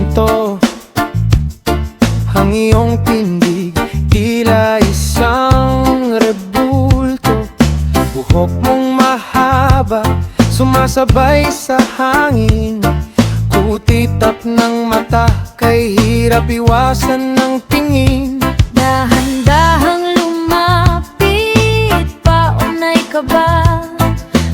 kwento. Ang iyong tindig tila isang rebulto. Buhok mong mahaba, sumasabay sa hangin. Kutitap ng mata, kay hirap iwasan ng tingin. Dahan-dahang lumapit, paunay ka ba?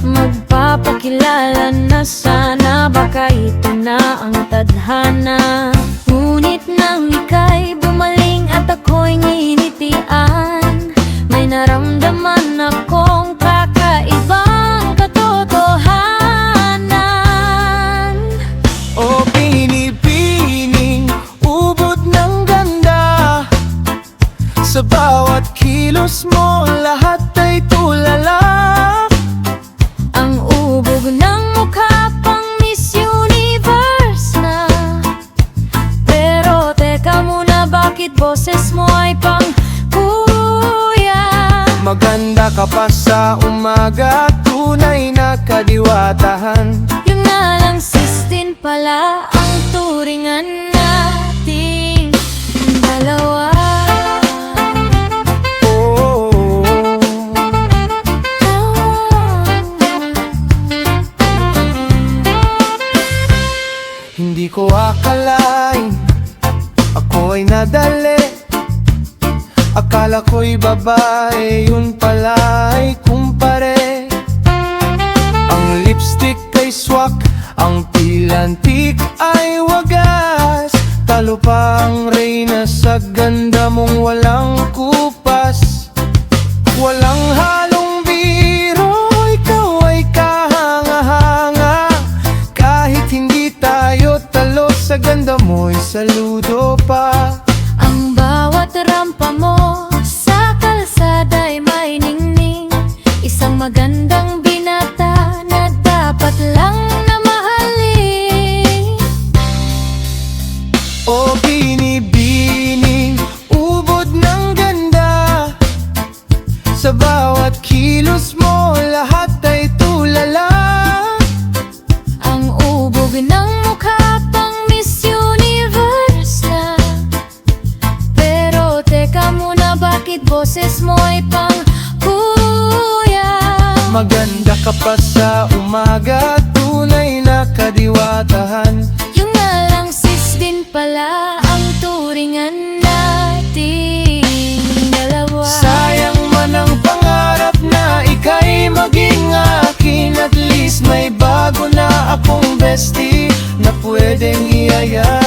Magpapakilala na sana, baka ito na ang tadhana. Ngunit nang ika'y bumaling at ako'y nginitian, may naramdaman akong kakaibang katotohanan. O binibining ubod ng ganda, sa bawat kilos mo lahat ay tulala. Ang ubog ng mukha pang Miss Universe na. Pero teka muna, bakit boses mo ay pang kuya? Maganda ka pa sa umaga, tunay na kadiwatahan. Yung nalang 16 pala ang turingan nating dalawa. Hindi ko akalain, ako ay nadali. Akala ko'y babae, yun pala ay kumpare. Ang lipstick ay swak, ang pilantik ay wagas. Talo pa ang reyna sa ganda mong walang kupas. Walang halong biro, ikaw ay kahanga-hanga. Kahit hindi tayo talo, sa ganda mo'y saludo pa. Ang bawat rampa mo sa kalsada ay may ningning. Isang magandang binata na dapat lang na mahalin. O binibining ubod ng ganda, sa bawat kilos mo lahat ay tulala. Ang ubog ng mukha pang Miss Universe na. Pero teka muna, bakit boses mo ay pang kuya? Maganda ka pa sa umaga, tunay na kadiwatahan. Yung nalang 16 pala ang turingan nating dalawa. Sayang man ang pangarap na ika'y maging akin. At least may bago na akong bestie na pwedeng iaya.